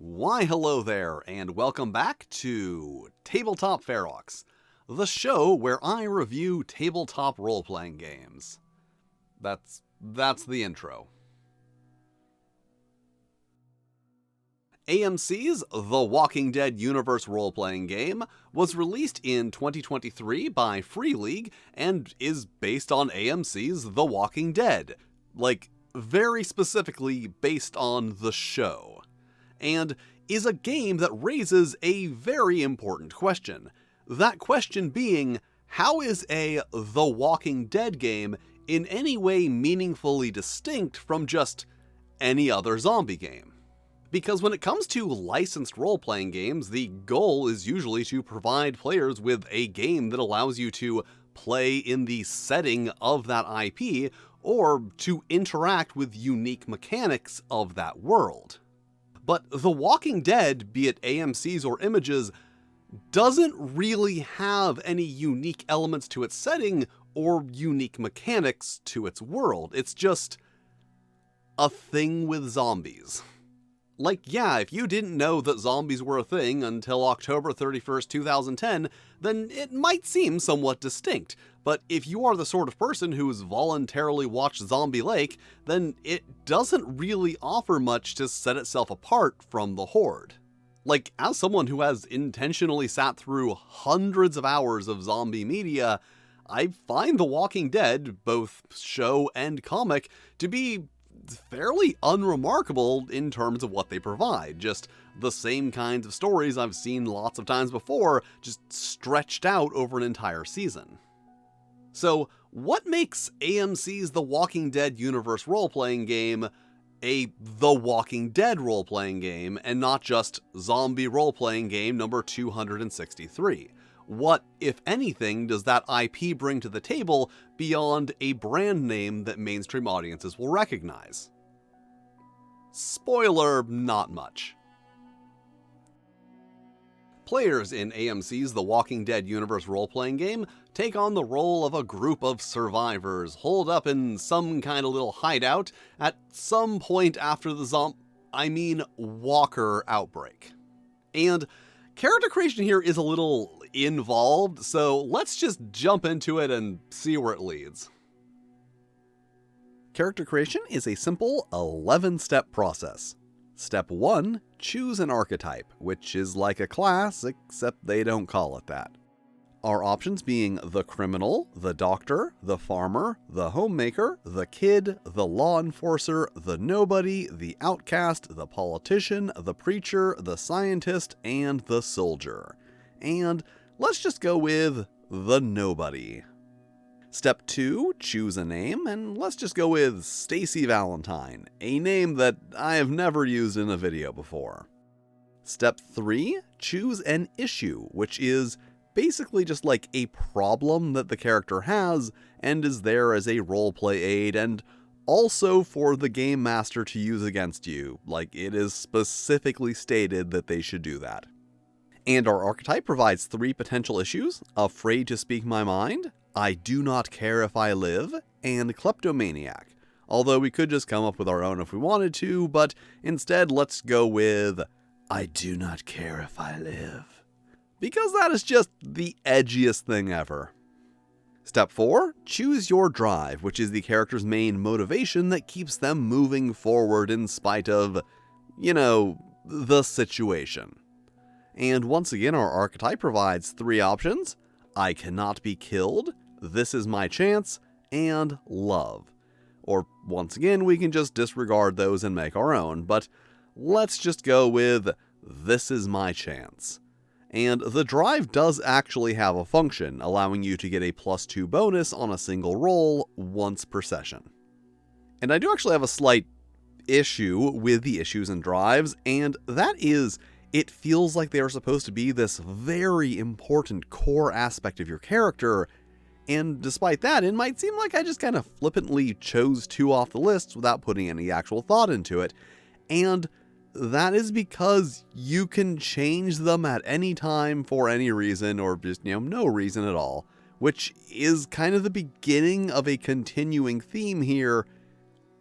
Why hello there, and welcome back to Tabletop Ferox, the show where I review tabletop role-playing games. That's the intro. AMC's The Walking Dead universe role-playing game was released in 2023 by Free League and is based on AMC's The Walking Dead. Very specifically based on the show. And is a game that raises a very important question. That question being, how is a The Walking Dead game in any way meaningfully distinct from just any other zombie game? Because when it comes to licensed role-playing games, the goal is usually to provide players with a game that allows you to play in the setting of that IP, or to interact with unique mechanics of that world. But The Walking Dead, be it AMC's or Image's, doesn't really have any unique elements to its setting or unique mechanics to its world. It's just a thing with zombies. If you didn't know that zombies were a thing until October 31st, 2010, then it might seem somewhat distinct. But if you are the sort of person who's voluntarily watched Zombie Lake, then it doesn't really offer much to set itself apart from the Horde. As someone who has intentionally sat through hundreds of hours of zombie media, I find The Walking Dead, both show and comic, to be fairly unremarkable in terms of what they provide. Just the same kinds of stories I've seen lots of times before, just stretched out over an entire season. So, what makes AMC's The Walking Dead universe role-playing game a The Walking Dead role-playing game, and not just zombie role-playing game number 263? What, if anything, does that IP bring to the table beyond a brand name that mainstream audiences will recognize? Spoiler, not much. Players in AMC's The Walking Dead universe role-playing game take on the role of a group of survivors holed up in some kind of little hideout at some point after the Walker outbreak. And character creation here is a little involved, so let's just jump into it and see where it leads. Character creation is a simple 11-step process. Step 1, choose an archetype, which is like a class, except they don't call it that. Our options being the criminal, the doctor, the farmer, the homemaker, the kid, the law enforcer, the nobody, the outcast, the politician, the preacher, the scientist, and the soldier. And let's just go with the nobody. Step 2, choose a name, and let's just go with Stacy Valentine, a name that I have never used in a video before. Step 3, choose an issue, which is basically just like a problem that the character has and is there as a roleplay aid and also for the game master to use against you. It is specifically stated that they should do that. And our archetype provides 3 potential issues: afraid to speak my mind, I do not care if I live, and kleptomaniac. Although we could just come up with our own if we wanted to, but instead let's go with I do not care if I live. Because that is just the edgiest thing ever. Step 4, choose your drive, which is the character's main motivation that keeps them moving forward in spite of, the situation. And once again, our archetype provides 3 options: I cannot be killed, this is my chance, and love. Or once again, we can just disregard those and make our own, but let's just go with this is my chance. And the drive does actually have a function, allowing you to get a +2 bonus on a single roll once per session. And I do actually have a slight issue with the issues and drives, and that is, it feels like they are supposed to be this very important core aspect of your character, and despite that, it might seem like I just kind of flippantly chose 2 off the list without putting any actual thought into it, and that is because you can change them at any time for any reason, or just, no reason at all, which is kind of the beginning of a continuing theme here,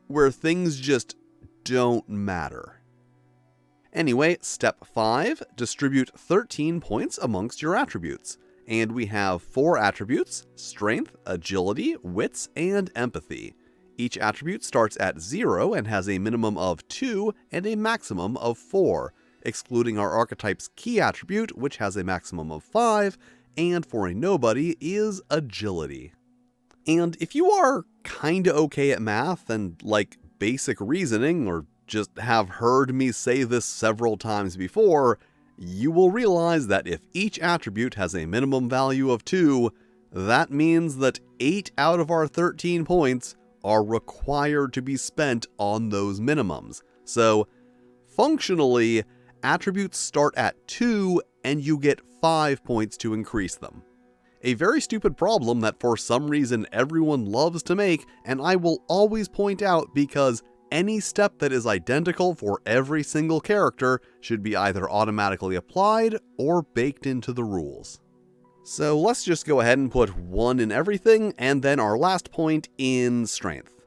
where things just don't matter. Anyway, step 5, distribute 13 points amongst your attributes. And we have 4 attributes: strength, agility, wits, and empathy. Each attribute starts at 0 and has a minimum of 2 and a maximum of 4, excluding our archetype's key attribute, which has a maximum of 5, and for a nobody is agility. And if you are kinda okay at math and like basic reasoning, or just have heard me say this several times before, you will realize that if each attribute has a minimum value of 2, that means that 8 out of our 13 points are required to be spent on those minimums. So, functionally, attributes start at 2 and you get 5 points to increase them. A very stupid problem that for some reason everyone loves to make, and I will always point out because any step that is identical for every single character should be either automatically applied or baked into the rules. So let's just go ahead and put 1 in everything, and then our last point in strength.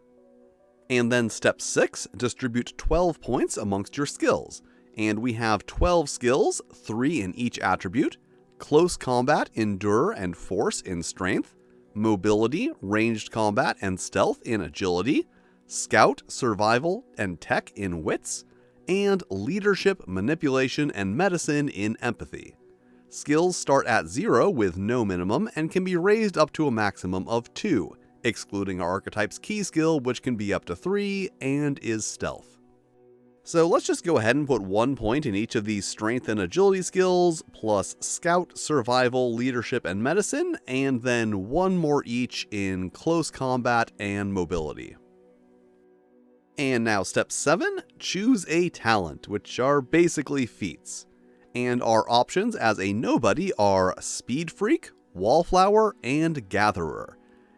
And then step 6, distribute 12 points amongst your skills. And we have 12 skills, 3 in each attribute: close combat, endure, and force in strength; mobility, ranged combat, and stealth in agility; scout, survival, and tech in wits; and leadership, manipulation, and medicine in empathy. Skills start at 0 with no minimum and can be raised up to a maximum of 2, excluding our archetype's key skill, which can be up to 3 and is stealth. So let's just go ahead and put 1 point in each of these strength and agility skills, plus scout, survival, leadership, and medicine, and then 1 more each in close combat and mobility. And now step 7, choose a talent, which are basically feats. And our options as a nobody are Speed Freak, Wallflower, and Gatherer.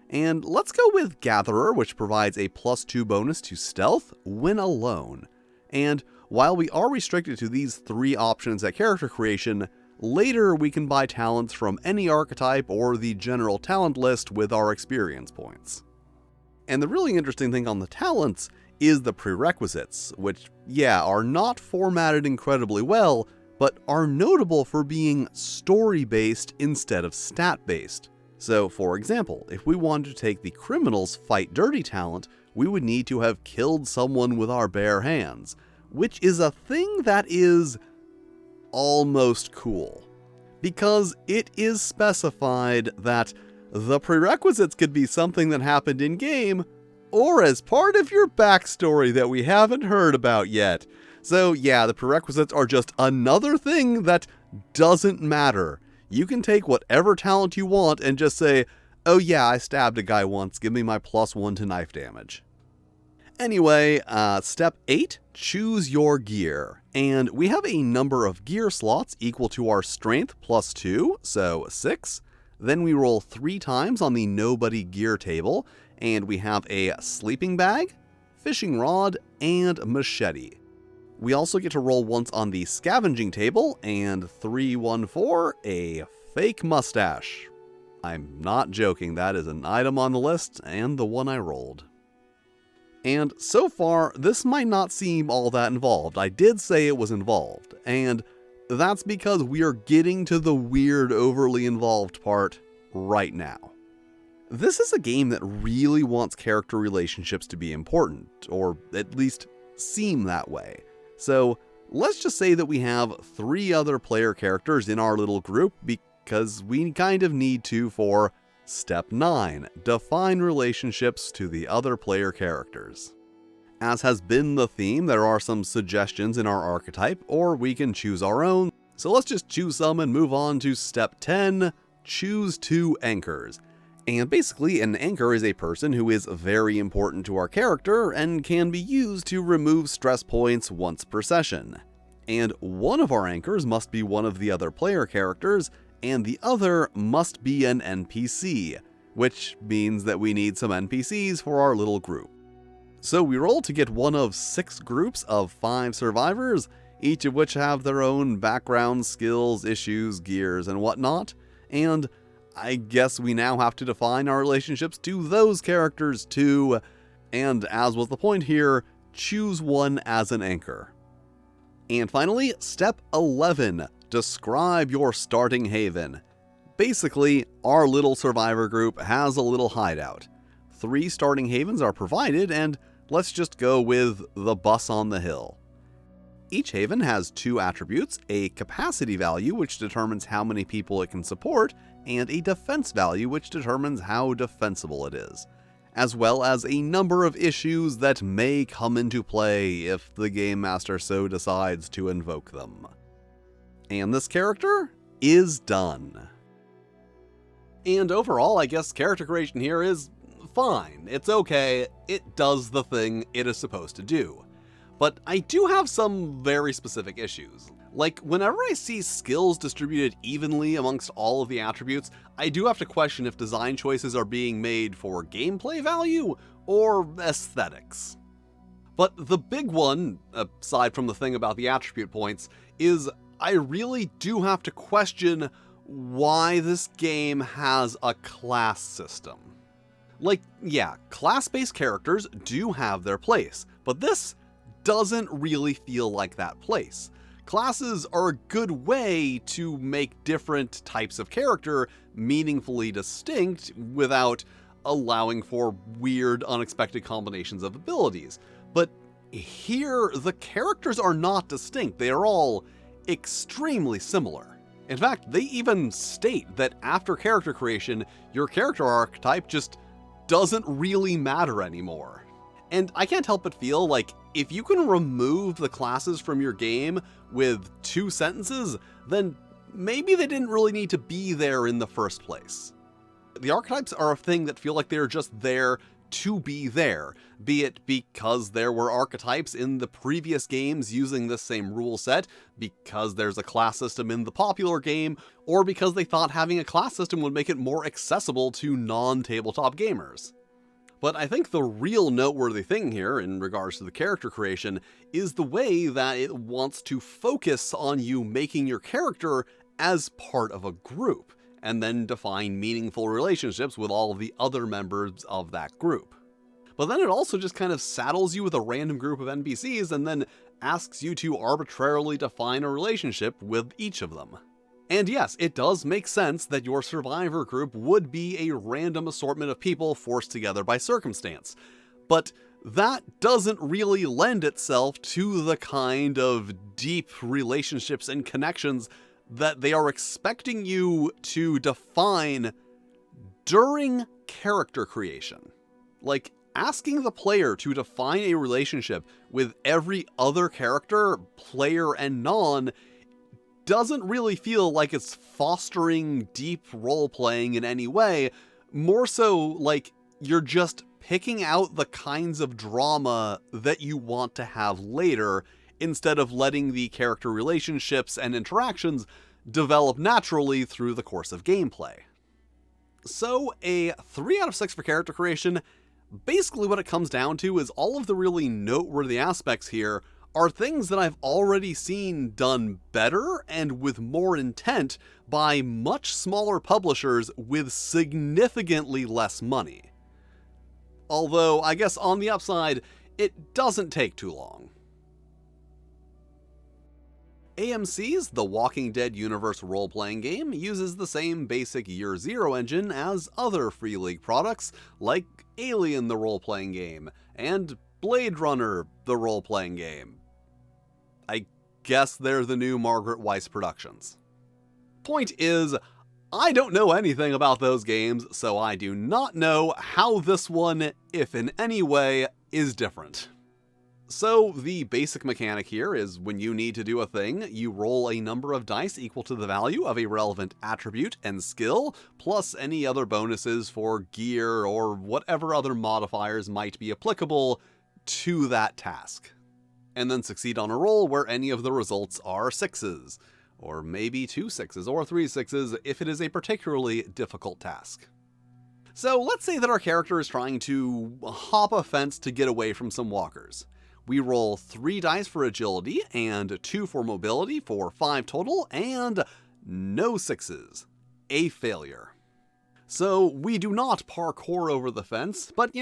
And let's go with Gatherer, which provides a +2 bonus to stealth when alone. And while we are restricted to these 3 options at character creation, later we can buy talents from any archetype or the general talent list with our experience points. And the really interesting thing on the talents is the prerequisites, which, are not formatted incredibly well, but are notable for being story-based instead of stat-based. So, for example, if we wanted to take the criminal's Fight Dirty talent, we would need to have killed someone with our bare hands, which is a thing that is almost cool, because it is specified that the prerequisites could be something that happened in-game, or as part of your backstory that we haven't heard about yet. So the prerequisites are just another thing that doesn't matter. You can take whatever talent you want and just say, oh yeah, I stabbed a guy once, give me my +1 to knife damage. Anyway, step 8, choose your gear. And we have a number of gear slots equal to our strength +2, so 6. Then we roll 3 times on the nobody gear table, and we have a sleeping bag, fishing rod, and machete. We also get to roll once on the scavenging table, and 314, a fake mustache. I'm not joking, that is an item on the list, and the one I rolled. And so far, this might not seem all that involved. I did say it was involved, and that's because we are getting to the weird, overly involved part right now. This is a game that really wants character relationships to be important, or at least seem that way. So let's just say that we have 3 other player characters in our little group because we kind of need to for step 9, define relationships to the other player characters. As has been the theme, there are some suggestions in our archetype, or we can choose our own. So let's just choose some and move on to step 10, choose 2 anchors. And basically, an anchor is a person who is very important to our character and can be used to remove stress points once per session. And one of our anchors must be one of the other player characters, and the other must be an NPC, which means that we need some NPCs for our little group. So we roll to get one of 6 groups of 5 survivors, each of which have their own backgrounds, skills, issues, gears, and whatnot, and I guess we now have to define our relationships to those characters too, and as was the point here, choose one as an anchor. And finally, step 11, describe your starting haven. Basically, our little survivor group has a little hideout. 3 starting havens are provided, and let's just go with the bus on the hill. Each haven has 2 attributes, a capacity value which determines how many people it can support, and a defense value which determines how defensible it is, as well as a number of issues that may come into play if the Game Master so decides to invoke them. And this character is done. And overall, I guess character creation here is fine. It's okay, it does the thing it is supposed to do. But I do have some very specific issues. Like, whenever I see skills distributed evenly amongst all of the attributes, I do have to question if design choices are being made for gameplay value or aesthetics. But the big one, aside from the thing about the attribute points, is I really do have to question why this game has a class system. Like, yeah, class-based characters do have their place, but this doesn't really feel like that place. Classes are a good way to make different types of character meaningfully distinct without allowing for weird, unexpected combinations of abilities. But here, the characters are not distinct, they are all extremely similar. In fact, they even state that after character creation, your character archetype just doesn't really matter anymore. And I can't help but feel like if you can remove the classes from your game with 2 sentences, then maybe they didn't really need to be there in the first place. The archetypes are a thing that feel like they're just there to be there, be it because there were archetypes in the previous games using this same rule set, because there's a class system in the popular game, or because they thought having a class system would make it more accessible to non-tabletop gamers. But I think the real noteworthy thing here, in regards to the character creation, is the way that it wants to focus on you making your character as part of a group, and then define meaningful relationships with all of the other members of that group. But then it also just kind of saddles you with a random group of NPCs and then asks you to arbitrarily define a relationship with each of them. And yes, it does make sense that your survivor group would be a random assortment of people forced together by circumstance. But that doesn't really lend itself to the kind of deep relationships and connections that they are expecting you to define during character creation. Like, asking the player to define a relationship with every other character, player and non, doesn't really feel like it's fostering deep role-playing in any way, more so like you're just picking out the kinds of drama that you want to have later, instead of letting the character relationships and interactions develop naturally through the course of gameplay. So a 3 out of 6 for character creation. Basically what it comes down to is all of the really noteworthy aspects here are things that I've already seen done better and with more intent by much smaller publishers with significantly less money. Although, I guess on the upside, it doesn't take too long. AMC's The Walking Dead universe role-playing game uses the same basic Year Zero engine as other Free League products like Alien the role-playing game and Blade Runner the role-playing game. I guess they're the new Margaret Weis productions. Point is, I don't know anything about those games, so I do not know how this one, if in any way, is different. So the basic mechanic here is when you need to do a thing, you roll a number of dice equal to the value of a relevant attribute and skill, plus any other bonuses for gear or whatever other modifiers might be applicable to that task. And then succeed on a roll where any of the results are 6s, or maybe 2 6s or 3 6s if it is a particularly difficult task. So let's say that our character is trying to hop a fence to get away from some walkers. We roll 3 dice for agility and 2 for mobility for 5 total, and no 6s. A failure. So we do not parkour over the fence, but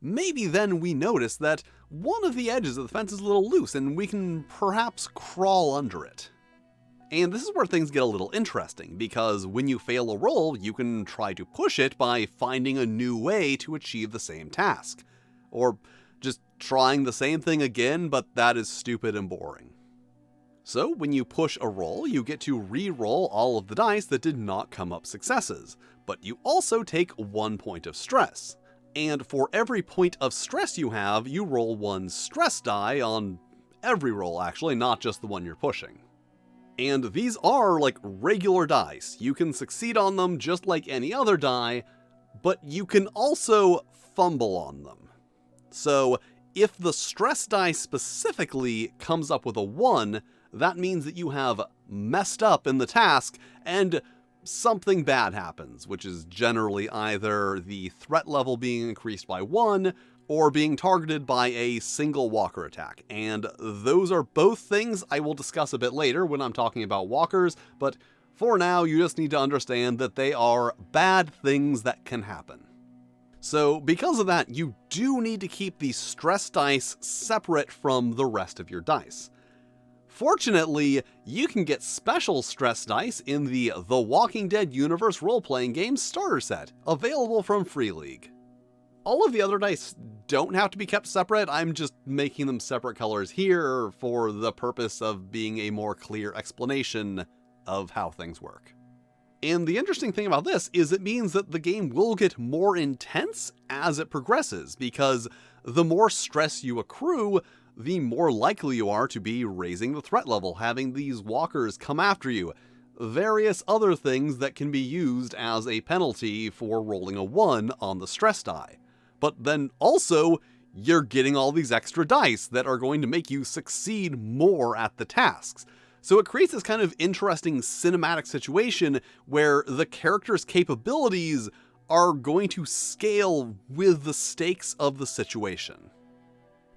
maybe then we notice that one of the edges of the fence is a little loose and we can perhaps crawl under it. And this is where things get a little interesting, because when you fail a roll, you can try to push it by finding a new way to achieve the same task. Or just trying the same thing again, but that is stupid and boring. So when you push a roll, you get to re-roll all of the dice that did not come up successes, but you also take 1 point of stress. And for every point of stress you have, you roll 1 stress die on every roll, actually, not just the one you're pushing. And these are like regular dice. You can succeed on them just like any other die, but you can also fumble on them. So if the stress die specifically comes up with a 1, that means that you have messed up in the task and something bad happens, which is generally either the threat level being increased by 1 or being targeted by a single walker attack. And those are both things I will discuss a bit later when I'm talking about walkers, but for now you just need to understand that they are bad things that can happen. So because of that, you do need to keep the stress dice separate from the rest of your dice. Fortunately, you can get special stress dice in the Walking Dead universe role-playing game starter set, available from Free League. All of the other dice don't have to be kept separate, I'm just making them separate colors here for the purpose of being a more clear explanation of how things work. And the interesting thing about this is it means that the game will get more intense as it progresses, because the more stress you accrue, the more likely you are to be raising the threat level, having these walkers come after you, various other things that can be used as a penalty for rolling a 1 on the stress die. But then also, you're getting all these extra dice that are going to make you succeed more at the tasks. So it creates this kind of interesting cinematic situation where the character's capabilities are going to scale with the stakes of the situation.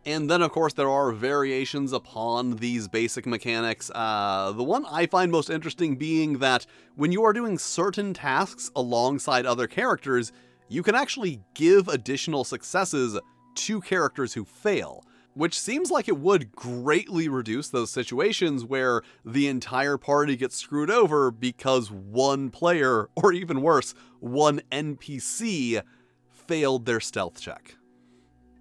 And then, of course, there are variations upon these basic mechanics. The one I find most interesting being that when you are doing certain tasks alongside other characters, you can actually give additional successes to characters who fail, which seems like it would greatly reduce those situations where the entire party gets screwed over because one player, or even worse, one NPC, failed their stealth check.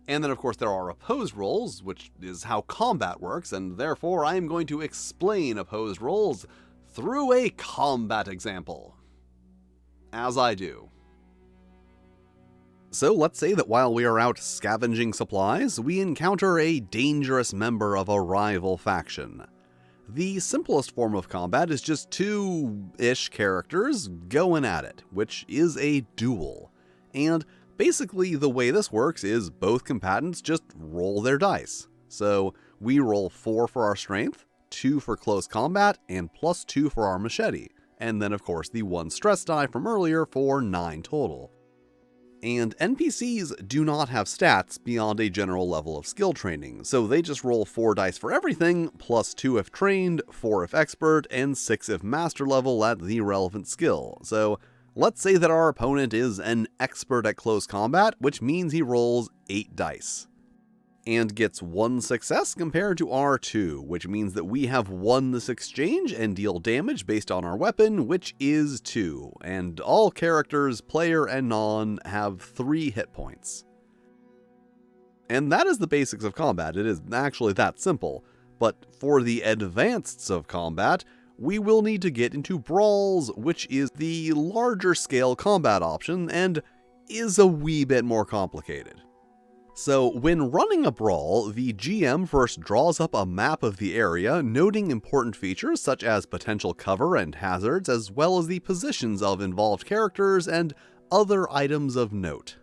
And then, of course, there are opposed rolls, which is how combat works, and therefore I am going to explain opposed rolls through a combat example. As I do. So let's say that while we are out scavenging supplies, we encounter a dangerous member of a rival faction. The simplest form of combat is just 2-ish characters going at it, which is a duel. And basically the way this works is both combatants just roll their dice. So we roll 4 for our strength, 2 for close combat, and +2 for our machete. And then of course the 1 stress die from earlier for 9 total. And NPCs do not have stats beyond a general level of skill training, so they just roll 4 dice for everything, +2 if trained, 4 if expert, and 6 if master level at the relevant skill. So let's say that our opponent is an expert at close combat, which means he rolls 8 dice. And gets 1 success compared to our 2, which means that we have won this exchange and deal damage based on our weapon, which is 2, and all characters, player and non, have 3 hit points. And that is the basics of combat. It is actually that simple, but for the advanceds of combat, we will need to get into brawls, which is the larger scale combat option and is a wee bit more complicated. So when running a brawl, the GM first draws up a map of the area, noting important features such as potential cover and hazards, as well as the positions of involved characters and other items of note.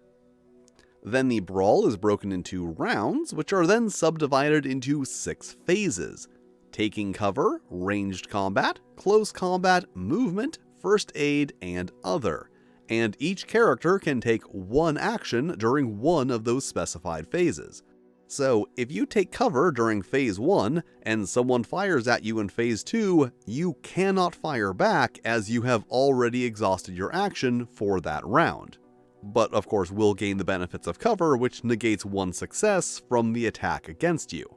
Then the brawl is broken into rounds, which are then subdivided into 6 phases: taking cover, ranged combat, close combat, movement, first aid, and other. And each character can take 1 action during one of those specified phases. So, if you take cover during Phase 1 and someone fires at you in Phase 2, you cannot fire back as you have already exhausted your action for that round. But of course will gain the benefits of cover, which negates one success from the attack against you.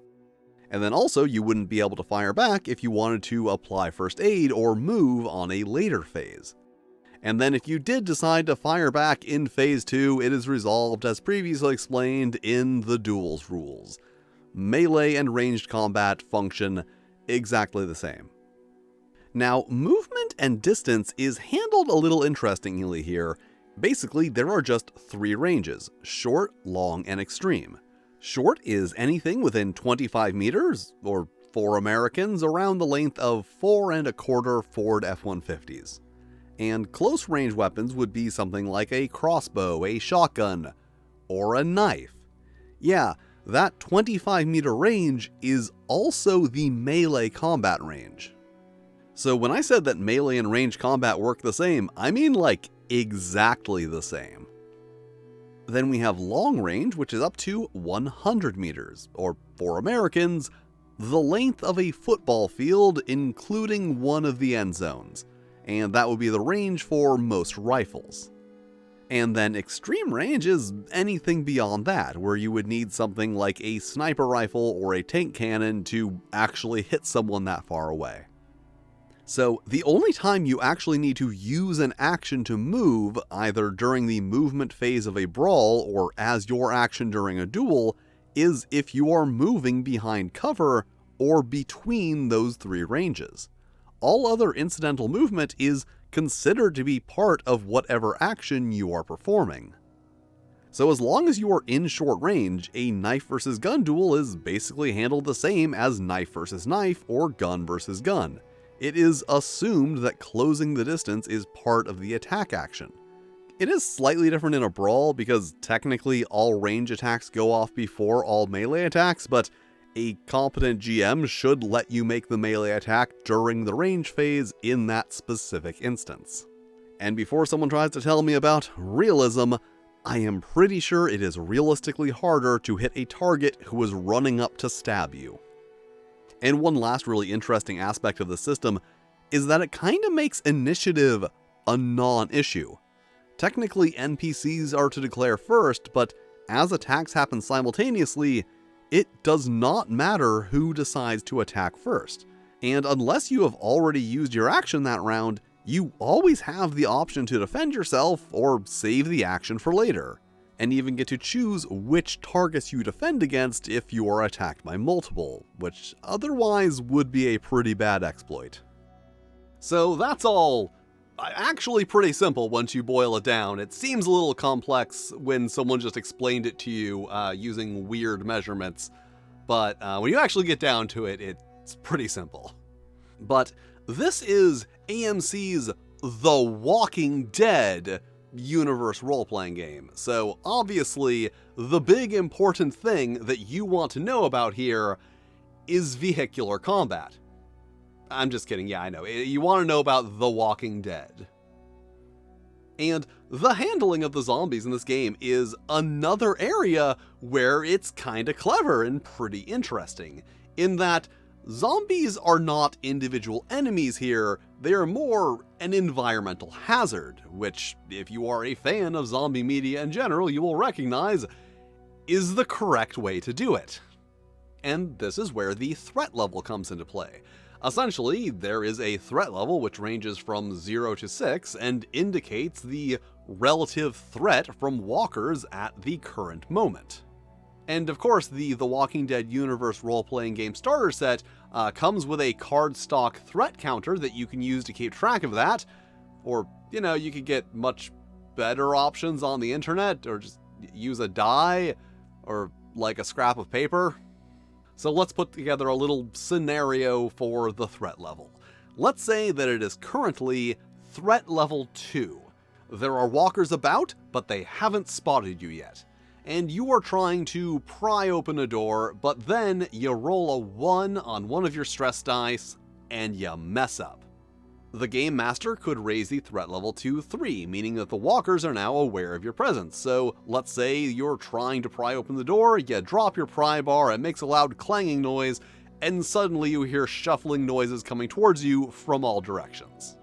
And then also you wouldn't be able to fire back if you wanted to apply first aid or move on a later phase. And then if you did decide to fire back in Phase 2, it is resolved as previously explained in the duels rules. Melee and ranged combat function exactly the same. Now, movement and distance is handled a little interestingly here. Basically, there are just 3 ranges: short, long, and extreme. Short is anything within 25 meters, or for Americans, around the length of 4 1/4 Ford F-150s. And close range weapons would be something like a crossbow, a shotgun, or a knife. Yeah, that 25-meter range is also the melee combat range. So when I said that melee and ranged combat work the same, I mean like exactly the same. Then we have long range, which is up to 100 meters, or for Americans, the length of a football field, including one of the end zones. And that would be the range for most rifles. And then extreme range is anything beyond that, where you would need something like a sniper rifle or a tank cannon to actually hit someone that far away. So the only time you actually need to use an action to move, either during the movement phase of a brawl or as your action during a duel, is if you are moving behind cover or between those 3 ranges. All other incidental movement is considered to be part of whatever action you are performing. So as long as you are in short range, a knife versus gun duel is basically handled the same as knife versus knife or gun versus gun. It is assumed that closing the distance is part of the attack action. It is slightly different in a brawl because technically all range attacks go off before all melee attacks, but a competent GM should let you make the melee attack during the range phase in that specific instance. And before someone tries to tell me about realism, I am pretty sure it is realistically harder to hit a target who is running up to stab you. And one last really interesting aspect of the system is that it kinda makes initiative a non-issue. Technically, NPCs are to declare first, but as attacks happen simultaneously, it does not matter who decides to attack first. And unless you have already used your action that round, you always have the option to defend yourself or save the action for later, and even get to choose which targets you defend against if you are attacked by multiple, which otherwise would be a pretty bad exploit. So that's all actually pretty simple once you boil it down. It seems a little complex when someone just explained it to you using weird measurements, but when you actually get down to it, it's pretty simple. But this is AMC's The Walking Dead universe role-playing game, so obviously the big important thing that you want to know about here is vehicular combat. I'm just kidding, yeah, I know. You want to know about The Walking Dead. And the handling of the zombies in this game is another area where it's kinda clever and pretty interesting, in that zombies are not individual enemies here, they are more an environmental hazard, which, if you are a fan of zombie media in general, you will recognize is the correct way to do it. And this is where the threat level comes into play. Essentially, there is a threat level which ranges from 0 to 6 and indicates the relative threat from walkers at the current moment. And of course, the Walking Dead universe role-playing game starter set comes with a cardstock threat counter that you can use to keep track of that, or, you could get much better options on the internet, or just use a die, or like a scrap of paper. So let's put together a little scenario for the threat level. Let's say that it is currently threat level 2. There are walkers about, but they haven't spotted you yet. And you are trying to pry open a door, but then you roll a 1 on one of your stress dice, and you mess up. The Game Master could raise the threat level to 3, meaning that the walkers are now aware of your presence. So let's say you're trying to pry open the door, you drop your pry bar, it makes a loud clanging noise, and suddenly you hear shuffling noises coming towards you from all directions.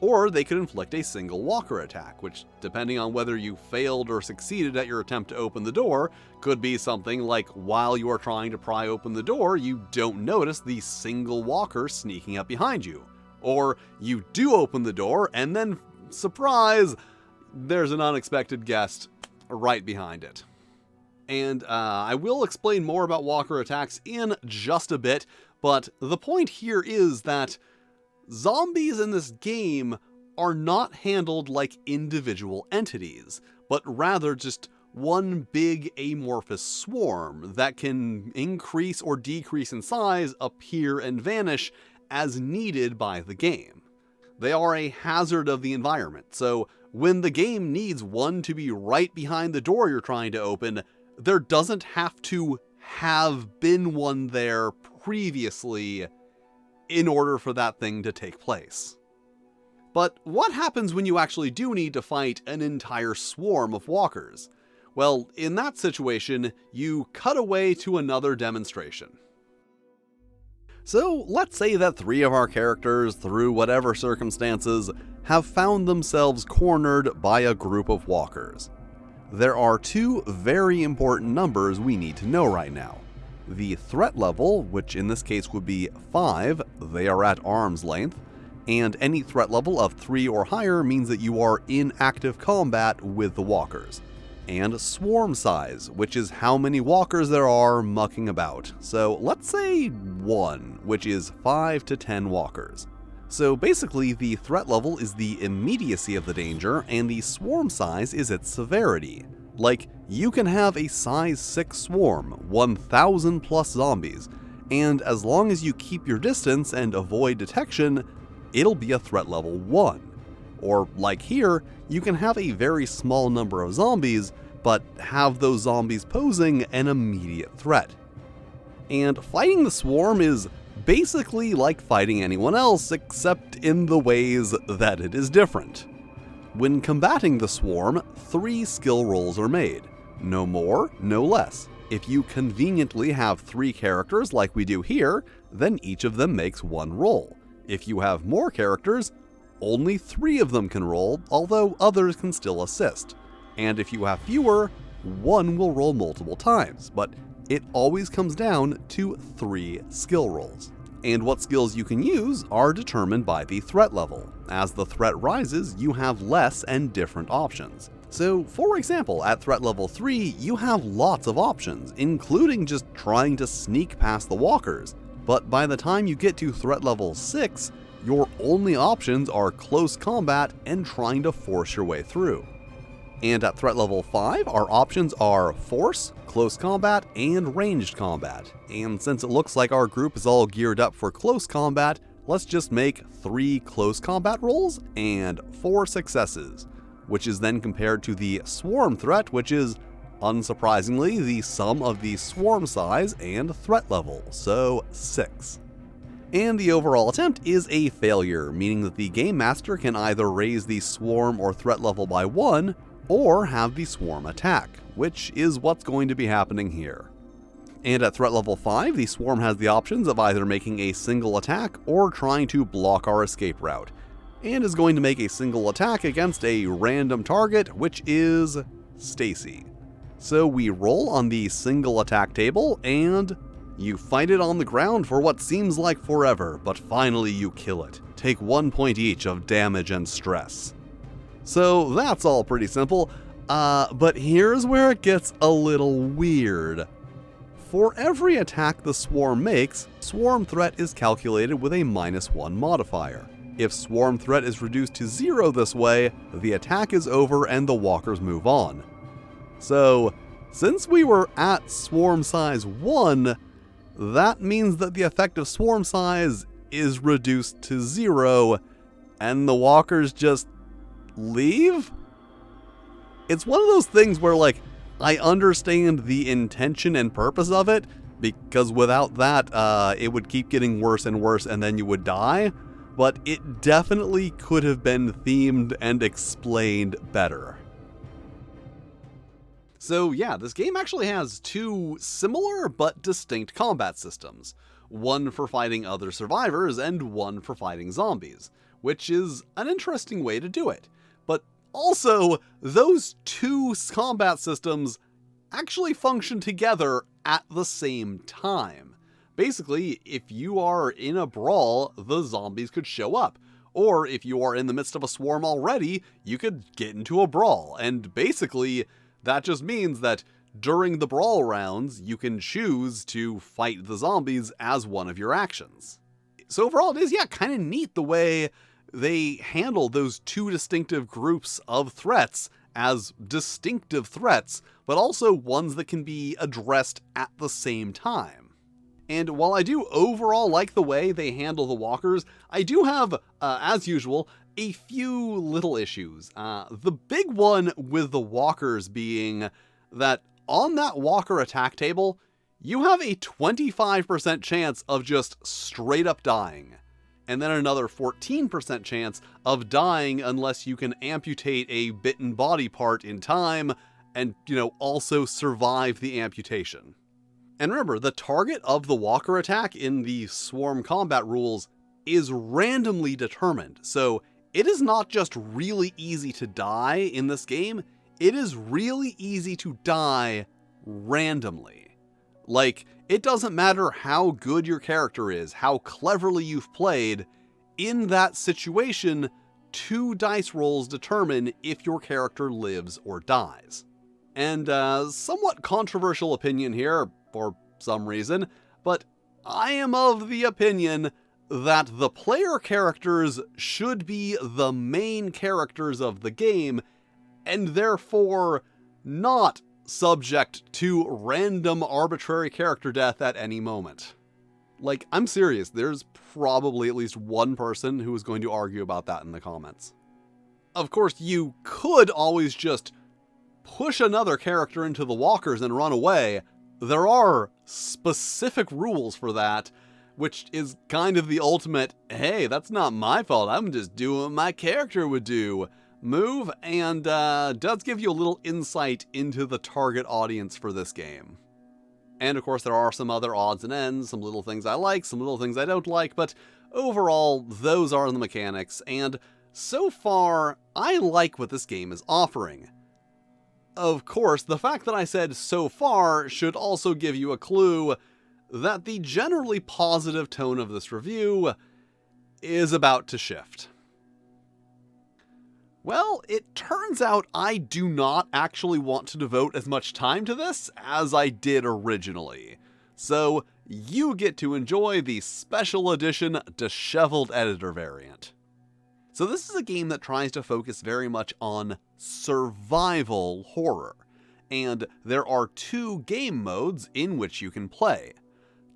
Or they could inflict a single walker attack, which, depending on whether you failed or succeeded at your attempt to open the door, could be something like while you are trying to pry open the door, you don't notice the single walker sneaking up behind you. Or you do open the door, and then, surprise, there's an unexpected guest right behind it. And I will explain more about walker attacks in just a bit, but the point here is that zombies in this game are not handled like individual entities, but rather just one big amorphous swarm that can increase or decrease in size, appear and vanish as needed by the game. They are a hazard of the environment, so when the game needs one to be right behind the door you're trying to open, there doesn't have to have been one there previously in order for that thing to take place. But what happens when you actually do need to fight an entire swarm of walkers? Well, in that situation, you cut away to another demonstration. So let's say that 3 of our characters, through whatever circumstances, have found themselves cornered by a group of walkers. There are 2 very important numbers we need to know right now. The threat level, which in this case would be 5, they are at arm's length, and any threat level of 3 or higher means that you are in active combat with the walkers. And swarm size, which is how many walkers there are mucking about. So let's say 1, which is 5 to 10 walkers. So basically the threat level is the immediacy of the danger, and the swarm size is its severity. Like, you can have a size 6 swarm, 1,000 plus zombies, and as long as you keep your distance and avoid detection, it'll be a threat level 1. Or like here, you can have a very small number of zombies, but have those zombies posing an immediate threat. And fighting the swarm is basically like fighting anyone else, except in the ways that it is different. When combating the swarm, 3 skill rolls are made. No more, no less. If you conveniently have 3 characters like we do here, then each of them makes 1 roll. If you have more characters, only 3 of them can roll, although others can still assist. And if you have fewer, 1 will roll multiple times, but it always comes down to 3 skill rolls. And what skills you can use are determined by the threat level. As the threat rises, you have less and different options. So, for example, at threat level 3, you have lots of options, including just trying to sneak past the walkers. But by the time you get to threat level 6, your only options are close combat and trying to force your way through. And at threat level 5, our options are force, close combat, and ranged combat. And since it looks like our group is all geared up for close combat, let's just make 3 close combat rolls and 4 successes, which is then compared to the swarm threat, which is, unsurprisingly, the sum of the swarm size and threat level, so 6. And the overall attempt is a failure, meaning that the Game Master can either raise the swarm or threat level by 1, or have the swarm attack, which is what's going to be happening here. And at threat level 5, the swarm has the options of either making a single attack or trying to block our escape route, and is going to make a single attack against a random target, which is Stacy. So we roll on the single attack table, and you fight it on the ground for what seems like forever, but finally you kill it. Take 1 point each of damage and stress. So that's all pretty simple, but here's where it gets a little weird. For every attack the swarm makes, swarm threat is calculated with a -1 modifier. If swarm threat is reduced to 0 this way, the attack is over and the walkers move on. So, since we were at swarm size 1, that means that the effective swarm size is reduced to 0, and the walkers just leave? It's one of those things where, like, I understand the intention and purpose of it, because without that, it would keep getting worse and worse and then you would die. but it definitely could have been themed and explained better. So yeah, this game actually has two similar but distinct combat systems. One for fighting other survivors and one for fighting zombies, which is an interesting way to do it. But also, those two combat systems actually function together at the same time. Basically, if you are in a brawl, the zombies could show up. Or if you are in the midst of a swarm already, you could get into a brawl. And basically, that just means that during the brawl rounds, you can choose to fight the zombies as one of your actions. So overall, it is, kind of neat the way they handle those two distinctive groups of threats as distinctive threats, but also ones that can be addressed at the same time. And while I do overall like the way they handle the walkers, I do have, as usual, a few little issues. The big one with the walkers being that on that walker attack table, you have a 25% chance of just straight up dying. And then another 14% chance of dying unless you can amputate a bitten body part in time and, also survive the amputation. And remember, the target of the walker attack in the swarm combat rules is randomly determined. So it is not just really easy to die in this game, it is really easy to die randomly. Like, it doesn't matter how good your character is, how cleverly you've played, in that situation, 2 dice rolls determine if your character lives or dies. And somewhat controversial opinion here, for some reason, but I am of the opinion that the player characters should be the main characters of the game, and therefore not subject to random arbitrary character death at any moment. Like, I'm serious, there's probably at least one person who is going to argue about that in the comments. Of course, you could always just push another character into the walkers and run away. There are specific rules for that, which is kind of the ultimate, hey, that's not my fault, I'm just doing what my character would do move, and does give you a little insight into the target audience for this game. And of course there are some other odds and ends, some little things I like, some little things I don't like, but overall, those are the mechanics, and so far, I like what this game is offering. Of course, the fact that I said so far should also give you a clue that the generally positive tone of this review is about to shift. Well, it turns out I do not actually want to devote as much time to this as I did originally. So, you get to enjoy the special edition disheveled editor variant. So this is a game that tries to focus very much on survival horror, and there are 2 game modes in which you can play.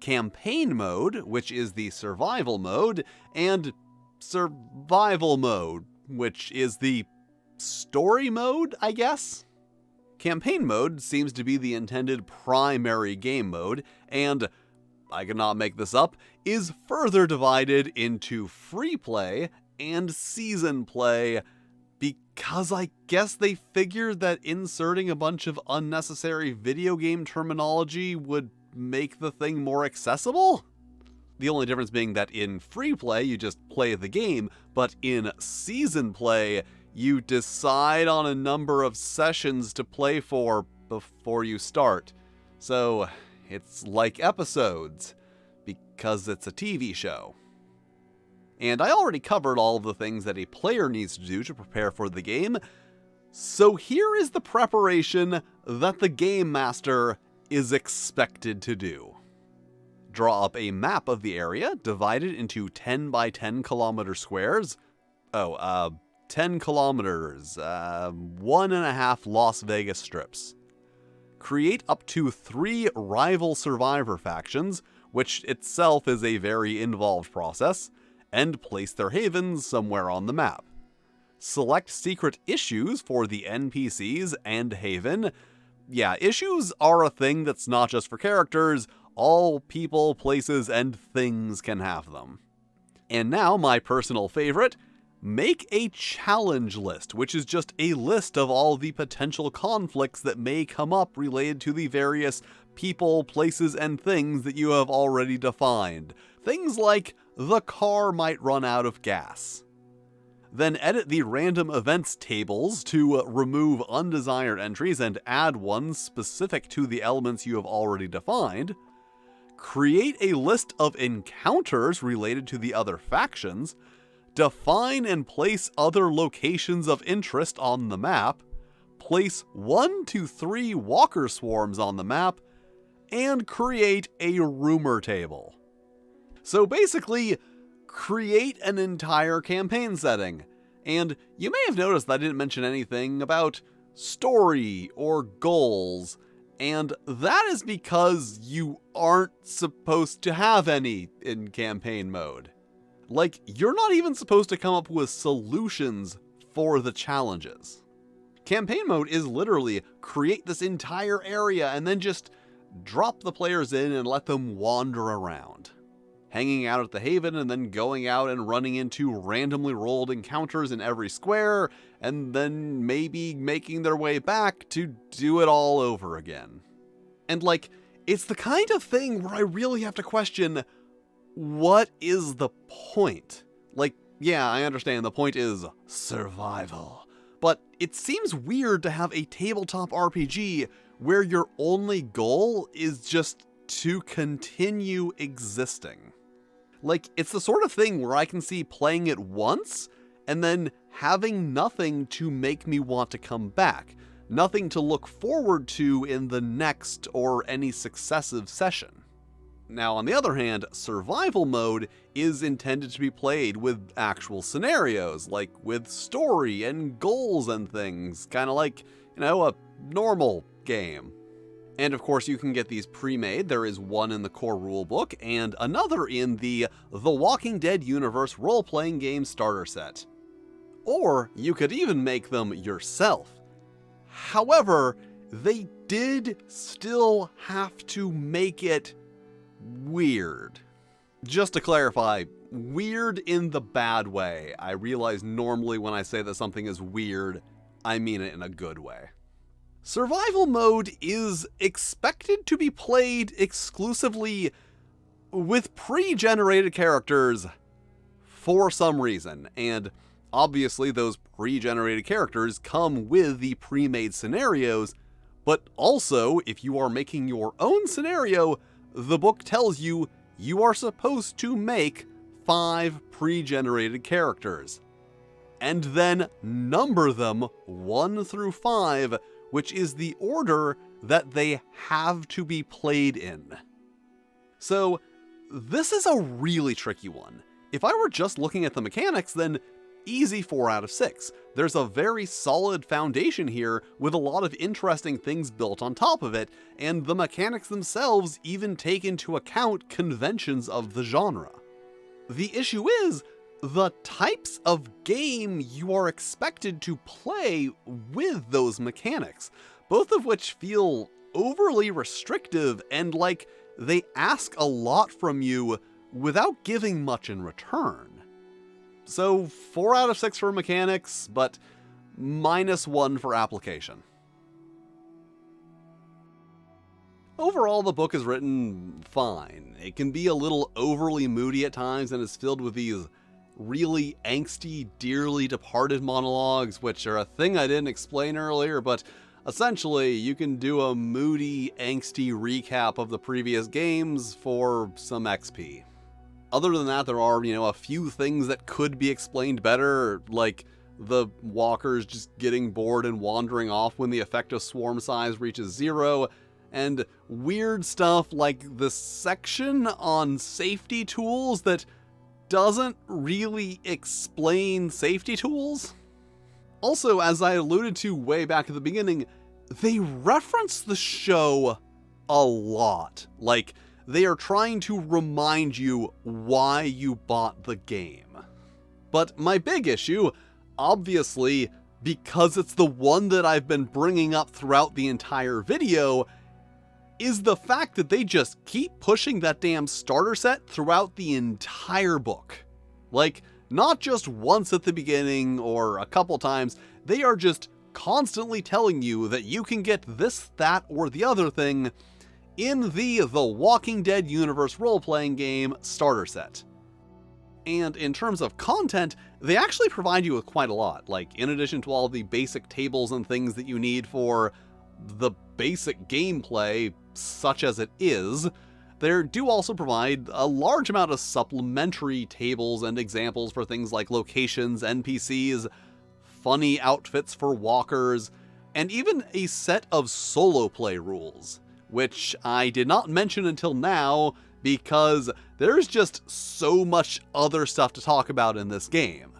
Campaign mode, which is the survival mode, and survival mode, which is the story mode, I guess? Campaign mode seems to be the intended primary game mode, and, I cannot make this up, is further divided into free play and season play, because I guess they figured that inserting a bunch of unnecessary video game terminology would make the thing more accessible? The only difference being that in free play, you just play the game, but in season play, you decide on a number of sessions to play for before you start. So, it's like episodes, because it's a TV show. And I already covered all of the things that a player needs to do to prepare for the game, so here is the preparation that the Game Master is expected to do. Draw up a map of the area, divided into 10 by 10 kilometer squares. 10 kilometers, 1.5 Las Vegas strips. Create up to 3 rival survivor factions, which itself is a very involved process, and place their havens somewhere on the map. Select secret issues for the NPCs and haven. Yeah, issues are a thing that's not just for characters, all people, places, and things can have them. And now, my personal favorite, make a challenge list, which is just a list of all the potential conflicts that may come up related to the various people, places, and things that you have already defined. Things like the car might run out of gas. Then edit the random events tables to remove undesired entries and add ones specific to the elements you have already defined. Create a list of encounters related to the other factions. Define and place other locations of interest on the map. Place 1 to 3 walker swarms on the map. And create a rumor table. So basically, create an entire campaign setting. And you may have noticed that I didn't mention anything about story or goals, and that is because you aren't supposed to have any in campaign mode. Like, you're not even supposed to come up with solutions for the challenges. Campaign mode is literally create this entire area and then just drop the players in and let them wander around, hanging out at the Haven and then going out and running into randomly rolled encounters in every square, and then maybe making their way back to do it all over again. And like, it's the kind of thing where I really have to question, what is the point? Like, yeah, I understand the point is survival, but it seems weird to have a tabletop RPG where your only goal is just to continue existing. Like, it's the sort of thing where I can see playing it once and then having nothing to make me want to come back, nothing to look forward to in the next or any successive session. Now, on the other hand, survival mode is intended to be played with actual scenarios, like with story and goals and things, kind of like, a normal game. And of course, you can get these pre-made. There is one in the core rulebook and another in the Walking Dead universe role-playing game starter set. Or you could even make them yourself. However, they did still have to make it weird. Just to clarify, weird in the bad way. I realize normally when I say that something is weird, I mean it in a good way. Survival mode is expected to be played exclusively with pre-generated characters for some reason, and obviously those pre-generated characters come with the pre-made scenarios, but also, if you are making your own scenario, the book tells you you are supposed to make 5 pre-generated characters, and then number them 1 through 5, which is the order that they have to be played in. So, this is a really tricky one. If I were just looking at the mechanics, then easy 4 out of 6. There's a very solid foundation here with a lot of interesting things built on top of it, and the mechanics themselves even take into account conventions of the genre. The issue is, the types of game you are expected to play with those mechanics, both of which feel overly restrictive and like they ask a lot from you without giving much in return. So 4 out of 6 for mechanics, but -1 for application. Overall, the book is written fine. It can be a little overly moody at times and is filled with these really angsty, dearly departed monologues, which are a thing I didn't explain earlier, but essentially you can do a moody, angsty recap of the previous games for some XP. Other than that, there are, a few things that could be explained better, like the walkers just getting bored and wandering off when the effective swarm size reaches 0, and weird stuff like the section on safety tools that doesn't really explain safety tools. Also, as I alluded to way back at the beginning, they reference the show a lot. Like, they are trying to remind you why you bought the game. But my big issue, obviously, because it's the one that I've been bringing up throughout the entire video, is the fact that they just keep pushing that damn starter set throughout the entire book. Like, not just once at the beginning or a couple times, they are just constantly telling you that you can get this, that, or the other thing in the Walking Dead universe role-playing game starter set. And in terms of content, they actually provide you with quite a lot. Like, in addition to all the basic tables and things that you need for the basic gameplay, such as it is, they do also provide a large amount of supplementary tables and examples for things like locations, NPCs, funny outfits for walkers, and even a set of solo play rules, which I did not mention until now because there's just so much other stuff to talk about in this game.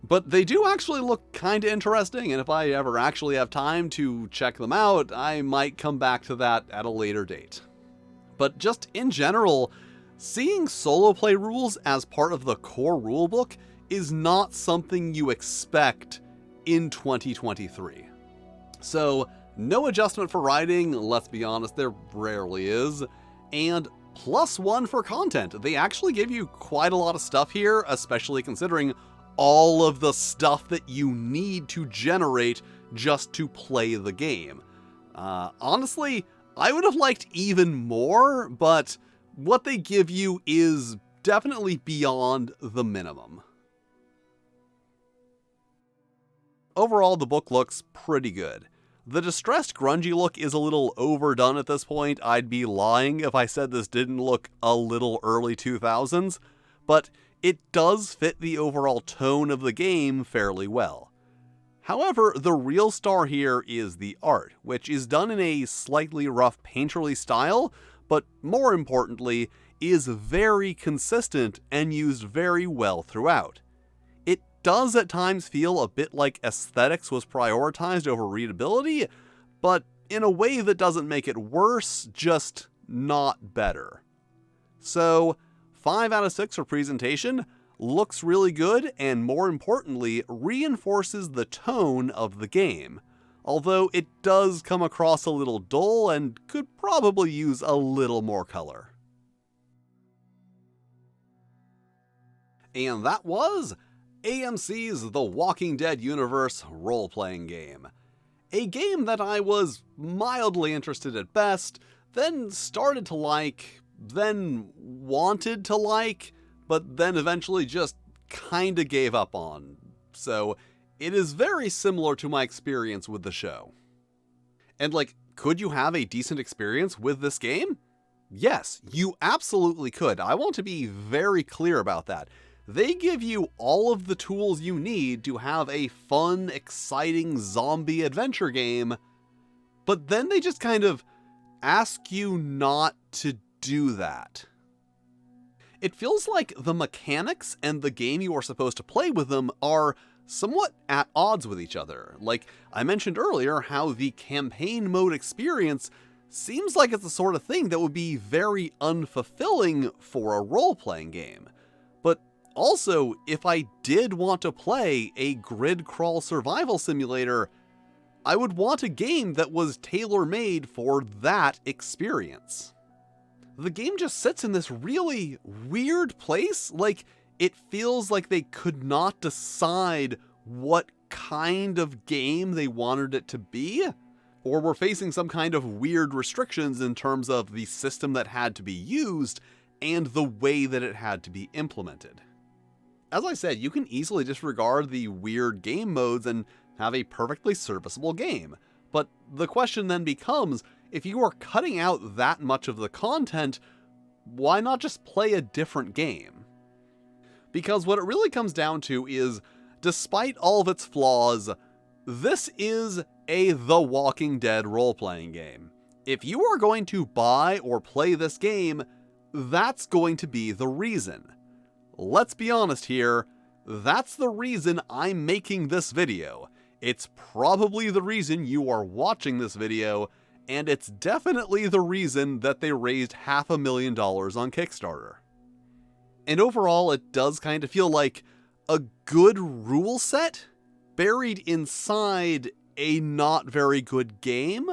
But they do actually look kinda interesting, and if I ever actually have time to check them out, I might come back to that at a later date. But just in general, seeing solo play rules as part of the core rulebook is not something you expect in 2023. So, no adjustment for writing, let's be honest, there rarely is, and +1 for content. They actually give you quite a lot of stuff here, especially considering all of the stuff that you need to generate just to play the game. Honestly, I would have liked even more, but what they give you is definitely beyond the minimum. Overall, the book looks pretty good. The distressed, grungy look is a little overdone at this point. I'd be lying if I said this didn't look a little early 2000s, but it does fit the overall tone of the game fairly well. However, the real star here is the art, which is done in a slightly rough painterly style, but more importantly, is very consistent and used very well throughout. It does at times feel a bit like aesthetics was prioritized over readability, but in a way that doesn't make it worse, just not better. So, 5 out of 6 for presentation, looks really good, and more importantly, reinforces the tone of the game, although it does come across a little dull and could probably use a little more color. And that was AMC's The Walking Dead Universe role-playing game. A game that I was mildly interested at best, then started to like, then wanted to like, but then eventually just kinda gave up on. So it is very similar to my experience with the show. And like, could you have a decent experience with this game? Yes, you absolutely could. I want to be very clear about that. They give you all of the tools you need to have a fun, exciting zombie adventure game, but then they just kind of ask you not to do that. It feels like the mechanics and the game you are supposed to play with them are somewhat at odds with each other. Like I mentioned earlier, how the campaign mode experience seems like it's the sort of thing that would be very unfulfilling for a role-playing game. But also, if I did want to play a grid crawl survival simulator, I would want a game that was tailor-made for that experience. The game just sits in this really weird place. Like, it feels like they could not decide what kind of game they wanted it to be, or were facing some kind of weird restrictions in terms of the system that had to be used and the way that it had to be implemented. As I said, you can easily disregard the weird game modes and have a perfectly serviceable game. But the question then becomes, if you are cutting out that much of the content, why not just play a different game? Because what it really comes down to is, despite all of its flaws, this is a The Walking Dead role-playing game. If you are going to buy or play this game, that's going to be the reason. Let's be honest here, that's the reason I'm making this video. It's probably the reason you are watching this video, and it's definitely the reason that they raised $500,000 on Kickstarter. And overall, it does kind of feel like a good rule set buried inside a not very good game,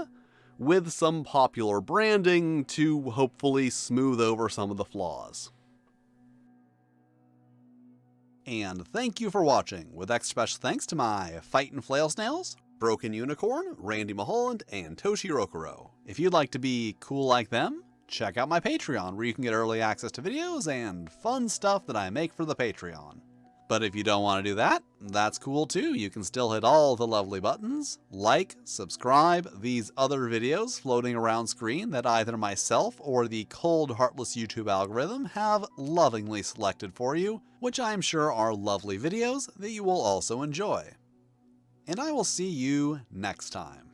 with some popular branding to hopefully smooth over some of the flaws. And thank you for watching, with extra special thanks to my Fightin' Flail Snails, Broken Unicorn, Randy Mulholland, and Toshi Rokuro. If you'd like to be cool like them, check out my Patreon, where you can get early access to videos and fun stuff that I make for the Patreon. But if you don't want to do that, that's cool too. You can still hit all the lovely buttons, like, subscribe, these other videos floating around screen that either myself or the cold, heartless YouTube algorithm have lovingly selected for you, which I'm sure are lovely videos that you will also enjoy. And I will see you next time.